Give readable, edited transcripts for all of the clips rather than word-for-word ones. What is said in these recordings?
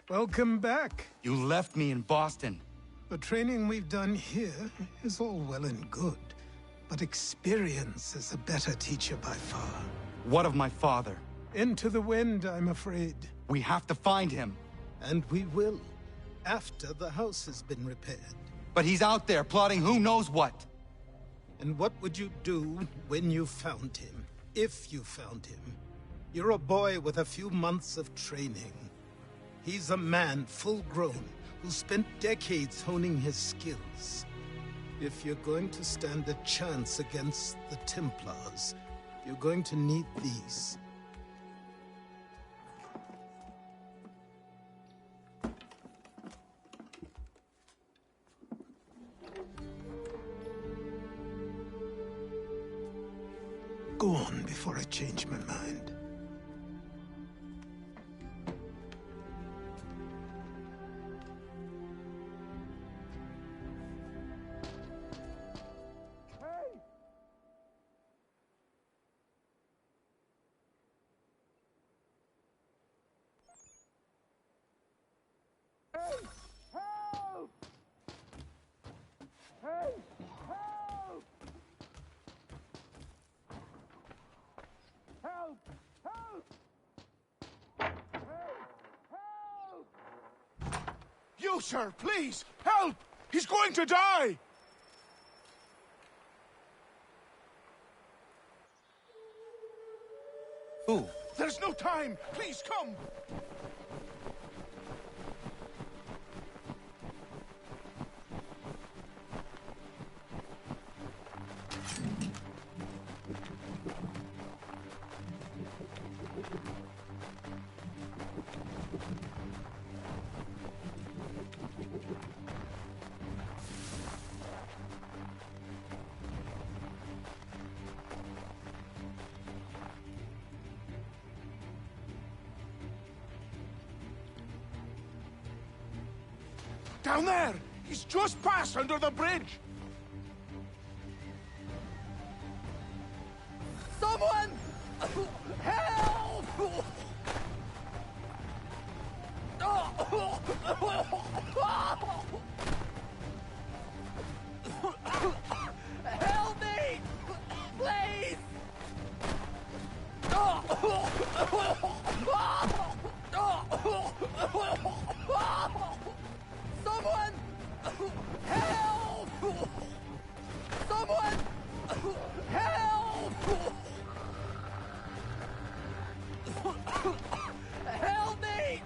Welcome back. You left me in Boston. The training we've done here is all well and good, but experience is a better teacher by far. What of my father? Into the wind, I'm afraid. We have to find him. And we will, after the house has been repaired. But he's out there plotting who knows what. And what would you do when you found him? If you found him? You're a boy with a few months of training. He's a man full grown who spent decades honing his skills. If you're going to stand a chance against the Templars, you're going to need these. Go on before I change my mind. You, sir, please, help! He's going to die! Who? There's no time! Please, come! Down there! He's just passed under the bridge! Someone! Help! Help me! Please! Someone! Help! Someone! Help! Help me!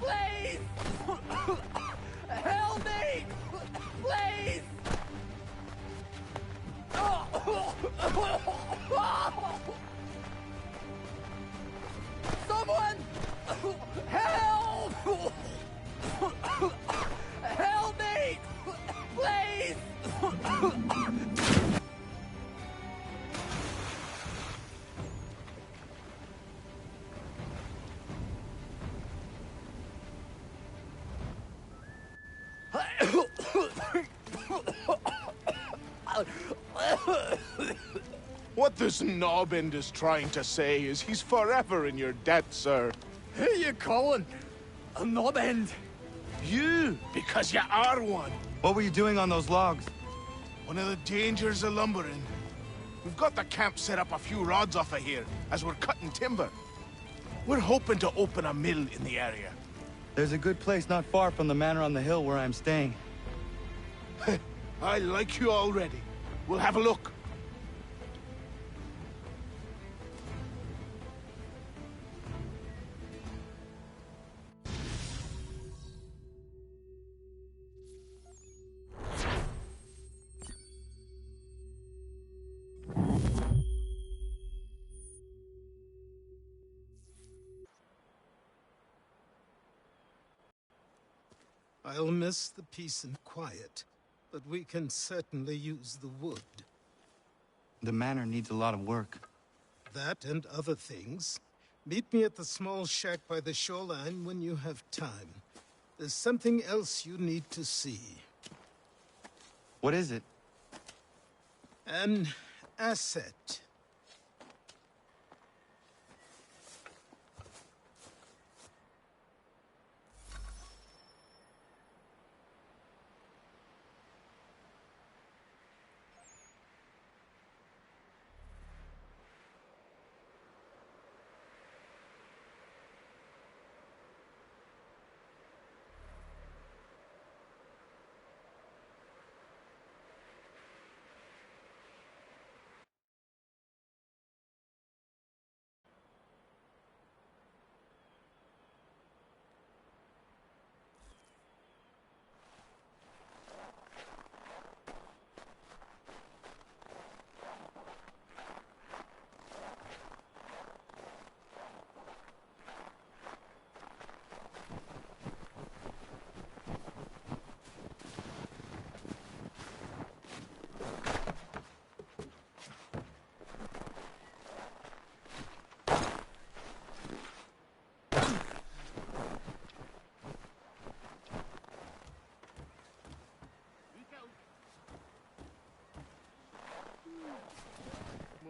Please! Help me! Please! Someone! Help! Help me! Please! What this knobend is trying to say is he's forever in your debt, sir. Who you calling? A knob end? You, because you are one. What were you doing on those logs? One of the dangers of lumbering. We've got the camp set up a few rods off of here, as we're cutting timber. We're hoping to open a mill in the area. There's a good place not far from the manor on the hill where I'm staying. I like you already. We'll have a look. I'll miss the peace and quiet, but we can certainly use the wood. The manor needs a lot of work. That and other things. Meet me at the small shack by the shoreline when you have time. There's something else you need to see. What is it? An asset.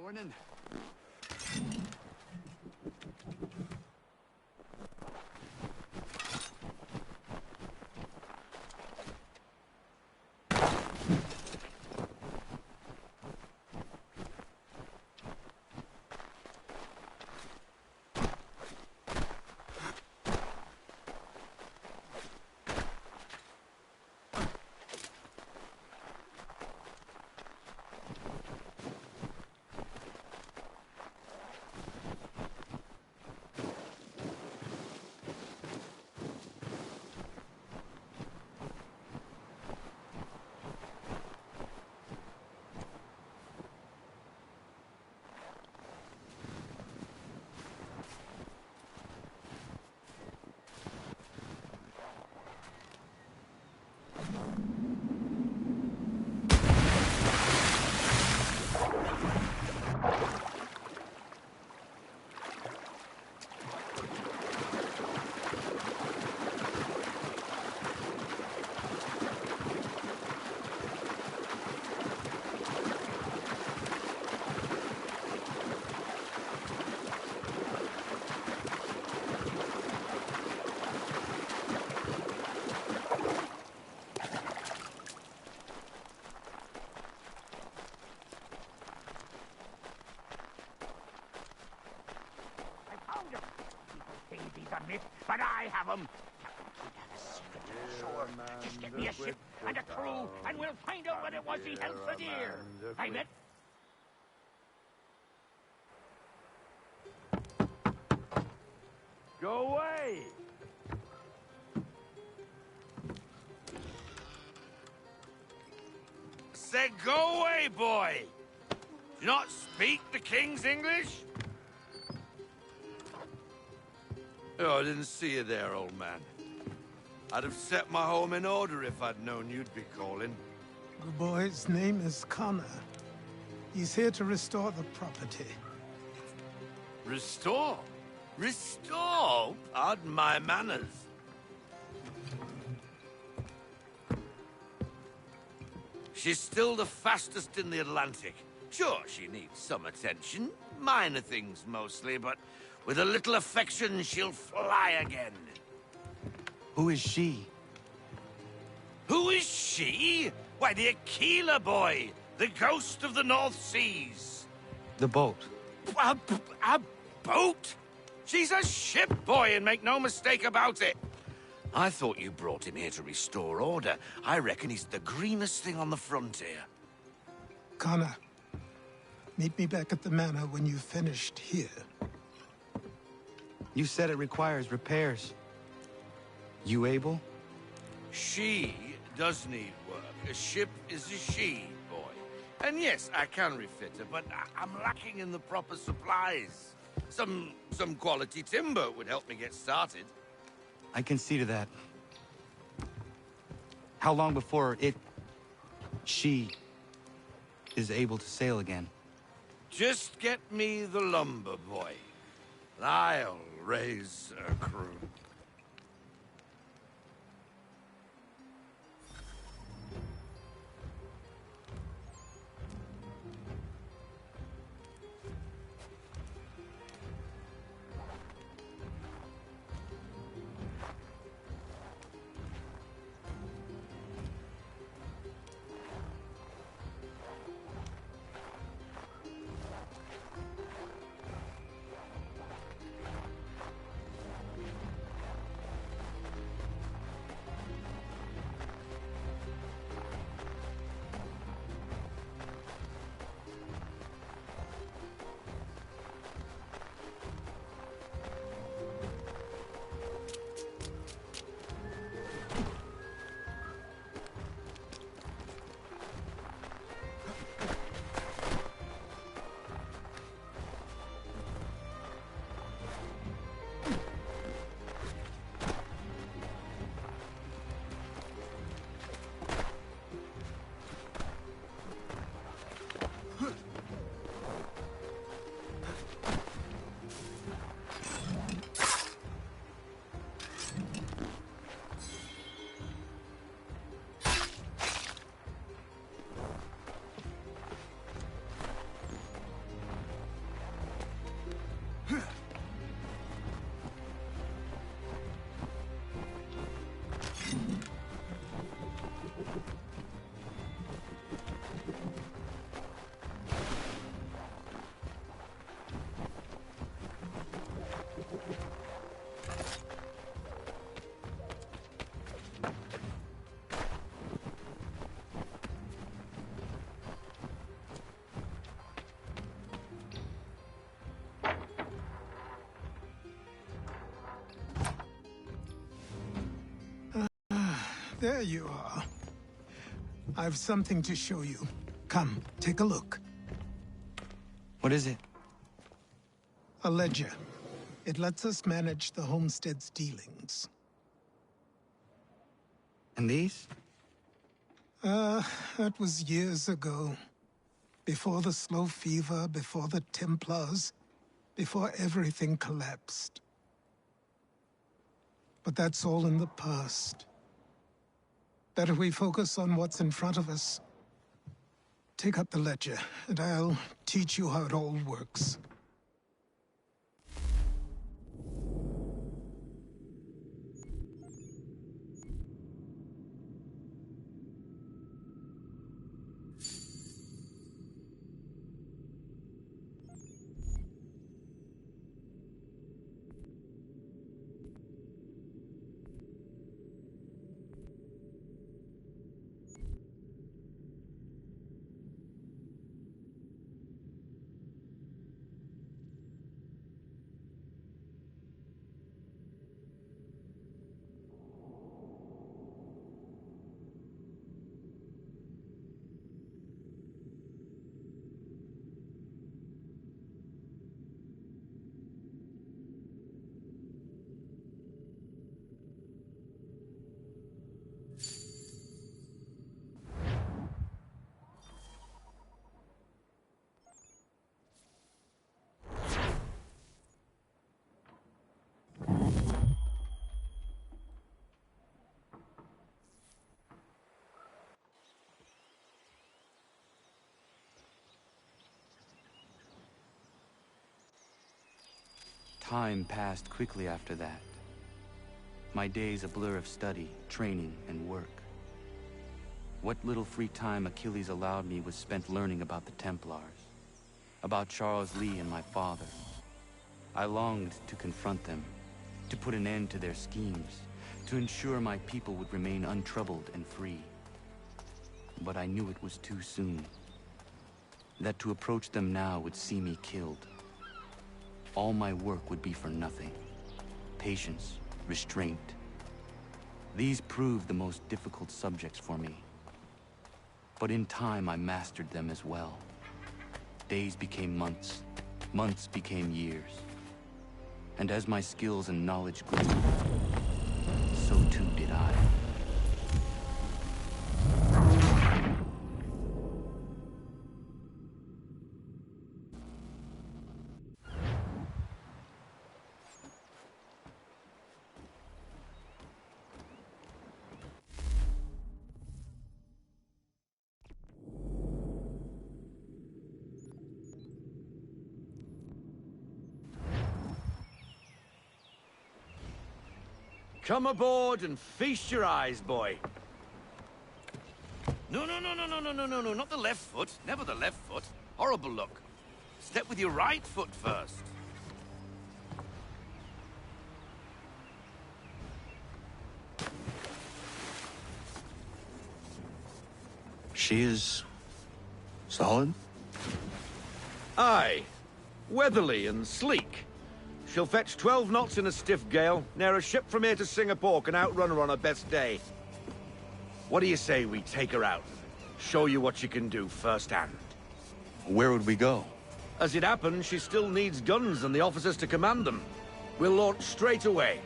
Morning. But I have them. Sure. Just get me a ship and a crew, and we'll find out what it was he held for dear. I bet. Go away! Say, go away, boy! Do you not speak the King's English? Oh, I didn't see you there, old man. I'd have set my home in order if I'd known you'd be calling. The boy's name is Connor. He's here to restore the property. Restore? Restore? Pardon my manners. She's still the fastest in the Atlantic. Sure, she needs some attention. Minor things mostly, but with a little affection, she'll fly again. Who is she? Who is she? Why, the Aquila boy, the ghost of the North Seas. The boat. A boat? She's a ship, boy, and make no mistake about it. I thought you brought him here to restore order. I reckon he's the greenest thing on the frontier. Connor, meet me back at the manor when you've finished here. You said it requires repairs. You able? She does need work. A ship is a she, boy. And yes, I can refit her, but I'm lacking in the proper supplies. Some quality timber would help me get started. I can see to that. How long before she is able to sail again? Just get me the lumber, boy. I'll raise a crew. There you are. I've something to show you. Come, take a look. What is it? A ledger. It lets us manage the homestead's dealings. And these? That was years ago. Before the Slow Fever, before the Templars, before everything collapsed. But that's all in the past. Better we focus on what's in front of us. Take up the ledger, and I'll teach you how it all works. Time passed quickly after that. My days a blur of study, training, and work. What little free time Achilles allowed me was spent learning about the Templars, about Charles Lee and my father. I longed to confront them, to put an end to their schemes, to ensure my people would remain untroubled and free. But I knew it was too soon, that to approach them now would see me killed. All my work would be for nothing. Patience, restraint. These proved the most difficult subjects for me. But in time, I mastered them as well. Days became months, months became years. And as my skills and knowledge grew, so too did I. Come aboard and feast your eyes, boy. No, not the left foot. Never the left foot. Horrible look. Step with your right foot first. She is solid? Aye. Weatherly and sleek. She'll fetch 12 knots in a stiff gale. Ne'er a ship from here to Singapore can outrun her on her best day. What do you say we take her out? Show you what she can do firsthand. Where would we go? As it happens, she still needs guns and the officers to command them. We'll launch straight away.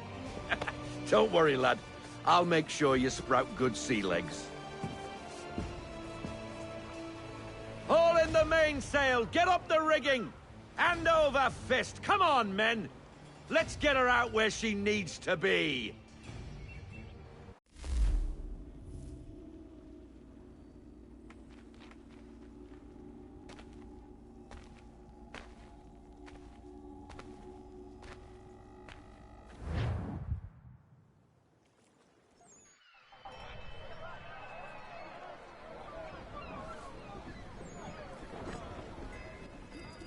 Don't worry, lad. I'll make sure you sprout good sea legs. Haul in the mainsail! Get up the rigging! Hand over fist! Come on, men! Let's get her out where she needs to be!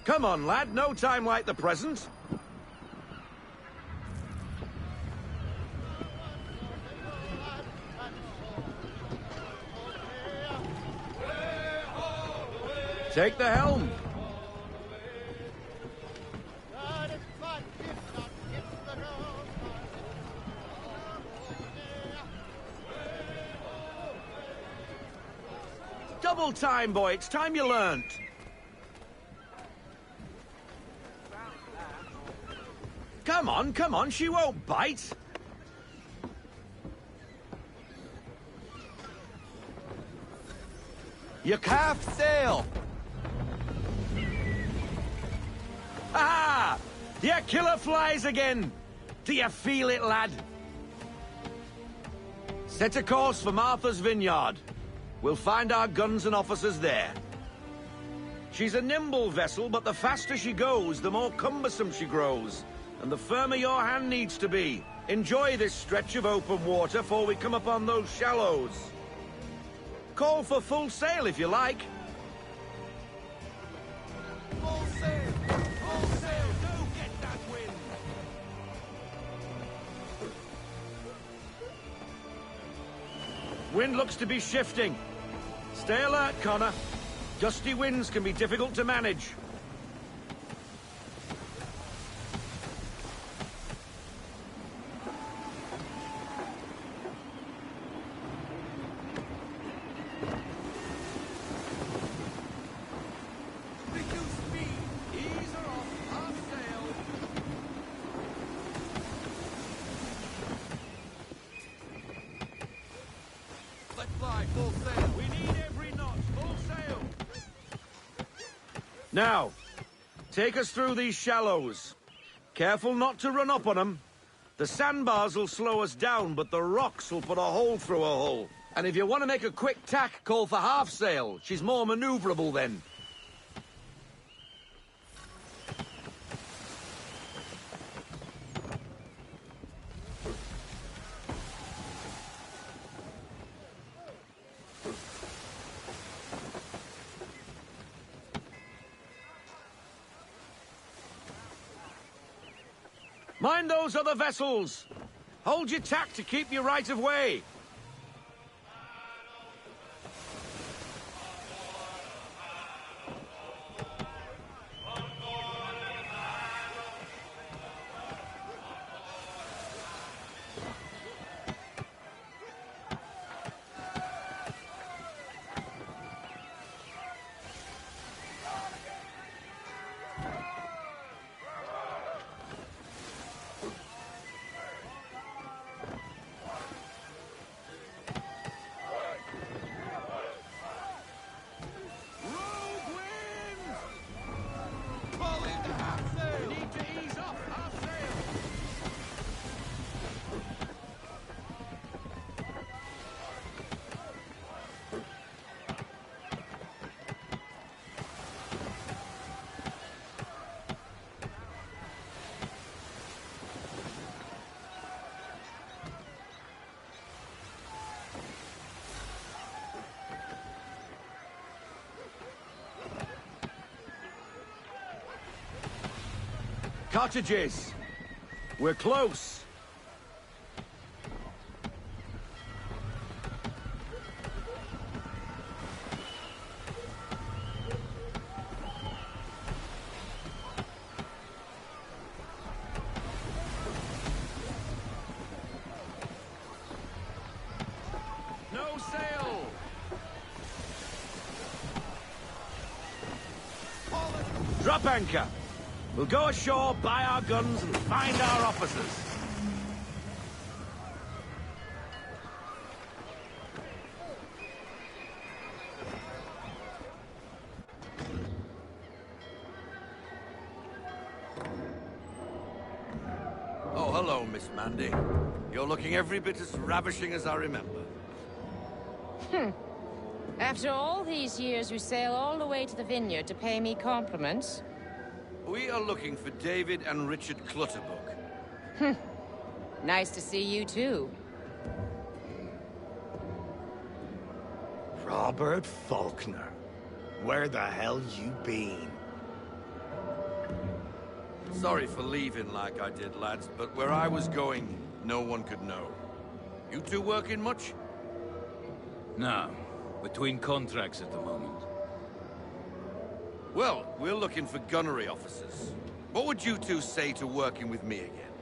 Come on, lad. No time like the present. Take the helm. Double time, boy. It's time you learnt. Come on, she won't bite. You half sail. Ah! You killer flies again. Do you feel it, lad? Set a course for Martha's Vineyard. We'll find our guns and officers there. She's a nimble vessel, but the faster she goes, the more cumbersome she grows. And the firmer your hand needs to be. Enjoy this stretch of open water before we come upon those shallows. Call for full sail if you like. Full sail. Full sail. Go get that wind. Wind looks to be shifting. Stay alert, Connor. Gusty winds can be difficult to manage. Now, take us through these shallows. Careful not to run up on them. The sandbars will slow us down, but the rocks will put a hole through a hull. And if you want to make a quick tack, call for half sail. She's more maneuverable then. Mind those other vessels! Hold your tack to keep your right of way! Cottages! We're close! No sail! Drop anchor! We'll go ashore, buy our guns, and find our officers. Oh, hello, Miss Mandy. You're looking every bit as ravishing as I remember. After all these years, you sail all the way to the vineyard to pay me compliments? We are looking for David and Richard Clutterbuck. Nice to see you, too. Robert Faulkner. Where the hell you been? Sorry for leaving like I did, lads, but where I was going, no one could know. You two working much? No. Between contracts at the moment. Well, we're looking for gunnery officers. What would you two say to working with me again?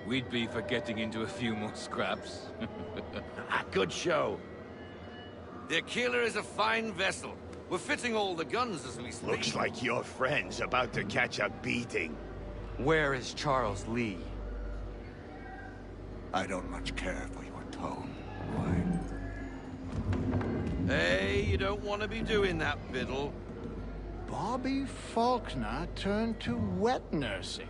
We'd be for getting into a few more scraps. Good show. The Aquila is a fine vessel. We're fitting all the guns as we speak. Looks like your friend's about to catch a beating. Where is Charles Lee? I don't much care for your tone, boy. Hey, you don't want to be doing that, Biddle. Bobby Faulkner turned to wet nursing.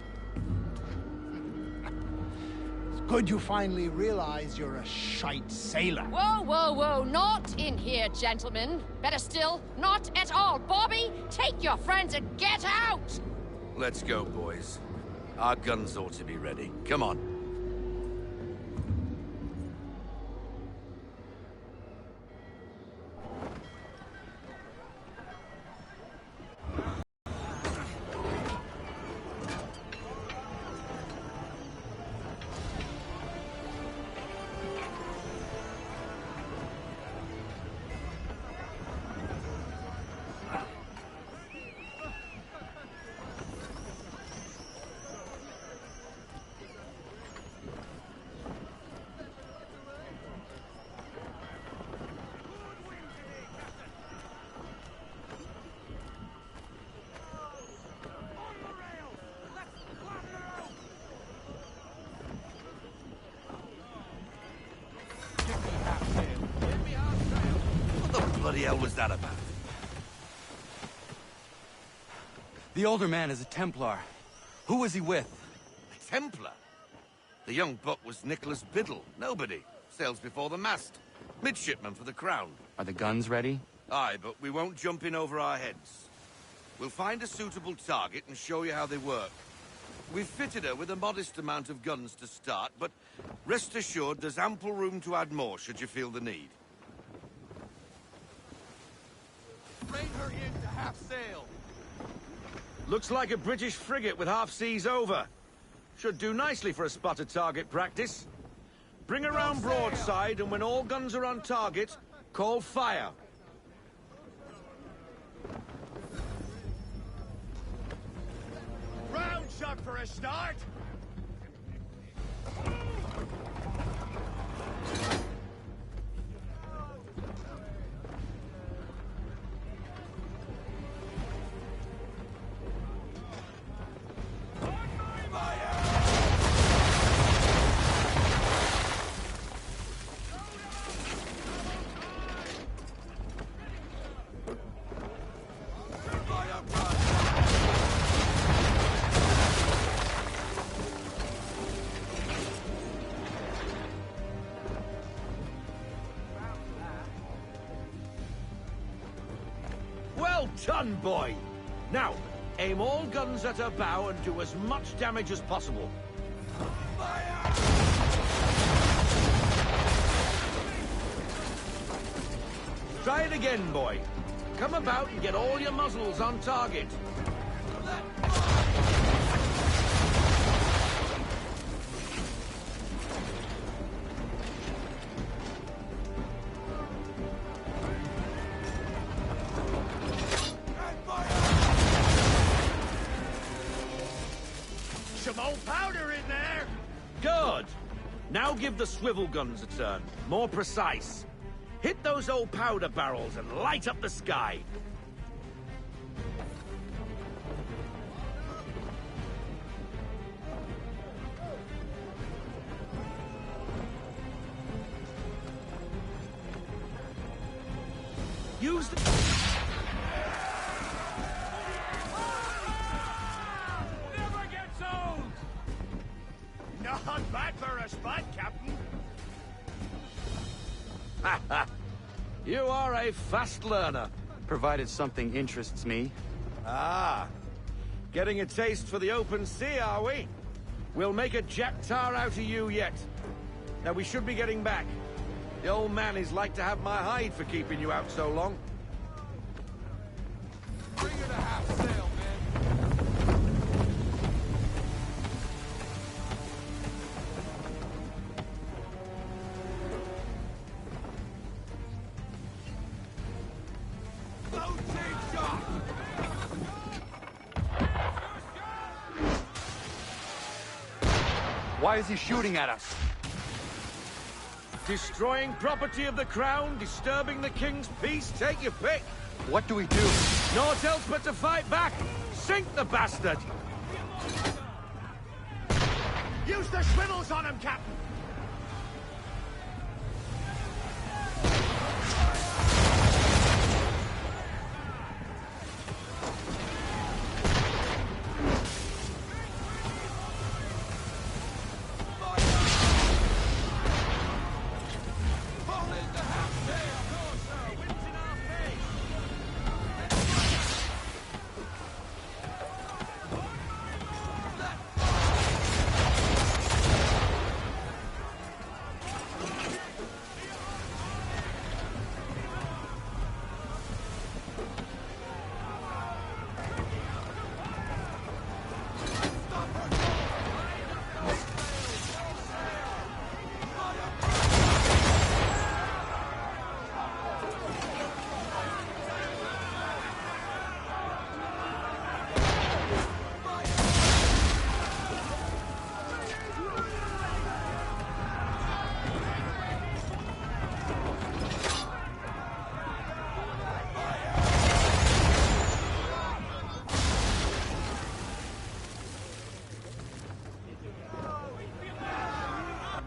It's good you finally realize you're a shite sailor. Whoa, whoa, whoa, not in here, gentlemen. Better still, not at all. Bobby, take your friends and get out! Let's go, boys. Our guns ought to be ready. Come on. What the bloody hell was that about? The older man is a Templar. Who was he with? A Templar? The young buck was Nicholas Biddle. Nobody. Sails before the mast. Midshipman for the Crown. Are the guns ready? Aye, but we won't jump in over our heads. We'll find a suitable target and show you how they work. We've fitted her with a modest amount of guns to start, but rest assured there's ample room to add more should you feel the need. Bring her in to half sail. Looks like a British frigate with half seas over. Should do nicely for a spotted target practice. Bring her round broadside, and when all guns are on target, call fire. Round shot for a start! Well done, boy! Now, aim all guns at her bow and do as much damage as possible. Try it again, boy. Come about and get all your muzzles on target. Some old powder in there! Good! Now give the swivel guns a turn. More precise. Hit those old powder barrels and light up the sky. Use the... Never gets old! Not bad for a spot, Captain. You are a fast learner. Provided something interests me. Ah, getting a taste for the open sea, are we? We'll make a Jack Tar out of you yet. Now we should be getting back. The old man is like to have my hide for keeping you out so long. Bring her to half sail, man. Why is he shooting at us? Destroying property of the crown, disturbing the king's peace, take your pick. What do we do? Naught else but to fight back. Sink the bastard! Use the swivels on him, Captain!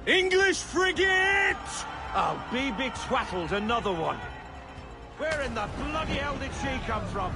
English frigate! Oh, BB Twattle's another one. Where in the bloody hell did she come from?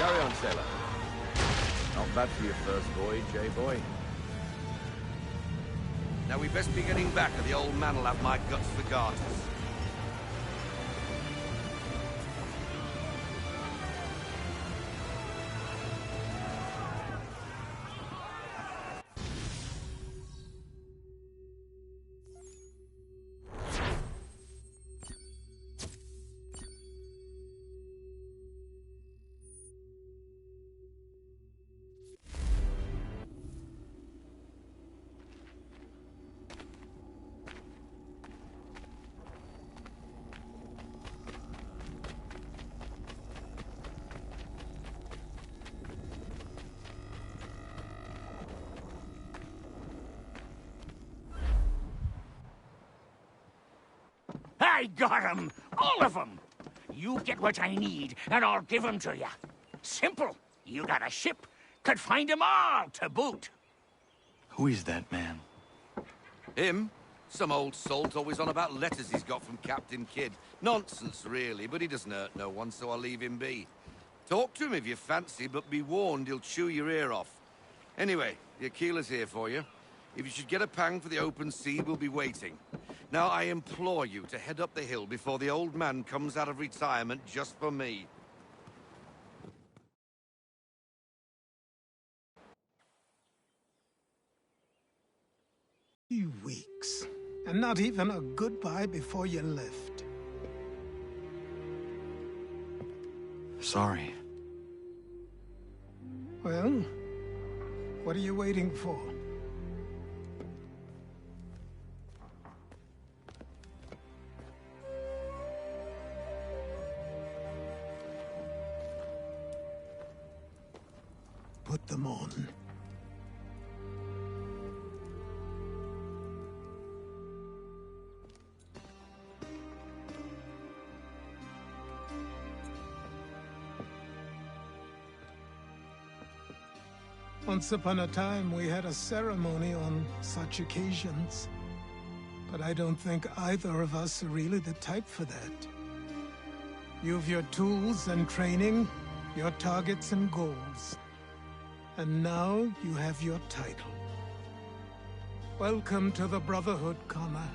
Carry on, sailor. Not bad for your first voyage, eh, boy? Now we best be getting back, or the old man'll have my guts for garters. I got 'em! All of 'em! You get what I need, and I'll give 'em to you. Simple. You got a ship. Could find 'em all to boot. Who is that man? Him? Some old salt always on about letters he's got from Captain Kidd. Nonsense, really, but he doesn't hurt no one, so I'll leave him be. Talk to him if you fancy, but be warned he'll chew your ear off. Anyway, the Aquila's here for you. If you should get a pang for the open sea, we'll be waiting. Now, I implore you to head up the hill before the old man comes out of retirement just for me. Weeks. And not even a goodbye before you left. Sorry. Well, what are you waiting for? Put them on. Once upon a time, we had a ceremony on such occasions. But I don't think either of us are really the type for that. You've your tools and training, your targets and goals. And now you have your title. Welcome to the Brotherhood, Connor.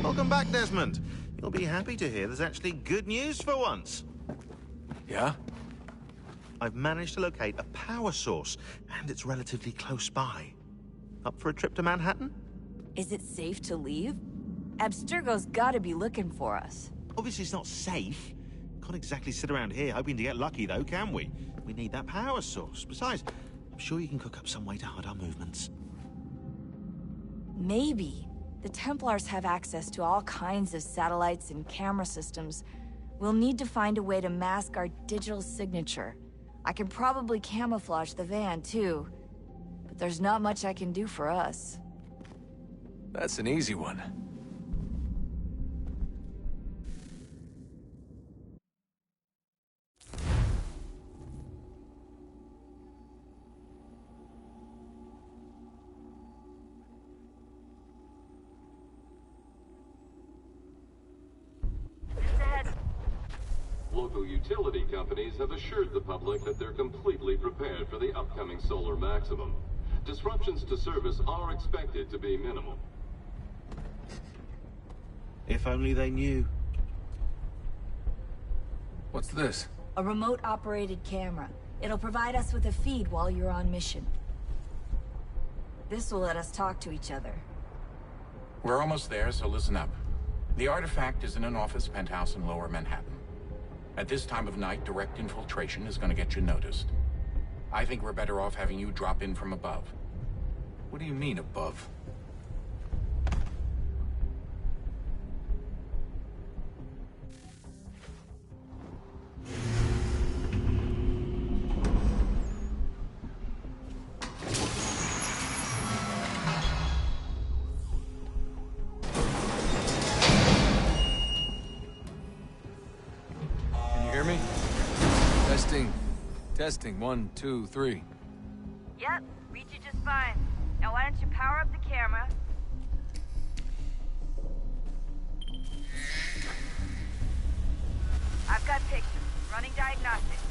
Welcome back, Desmond. You'll be happy to hear there's actually good news for once. Yeah? I've managed to locate a power source, and it's relatively close by. Up for a trip to Manhattan? Is it safe to leave? Abstergo's gotta be looking for us. Obviously it's not safe. Can't exactly sit around here hoping to get lucky, though, can we? We need that power source. Besides, I'm sure you can cook up some way to hide our movements. Maybe. The Templars have access to all kinds of satellites and camera systems. We'll need to find a way to mask our digital signature. I can probably camouflage the van, too. But there's not much I can do for us. That's an easy one. Local utility companies have assured the public that they're completely prepared for the upcoming solar maximum. Disruptions to service are expected to be minimal. If only they knew. What's this? A remote-operated camera. It'll provide us with a feed while you're on mission. This will let us talk to each other. We're almost there, so listen up. The artifact is in an office penthouse in Lower Manhattan. At this time of night, direct infiltration is going to get you noticed. I think we're better off having you drop in from above. What do you mean, above? Testing, 1, 2, 3. Yep, read you just fine. Now why don't you power up the camera? I've got pictures. Running diagnostics.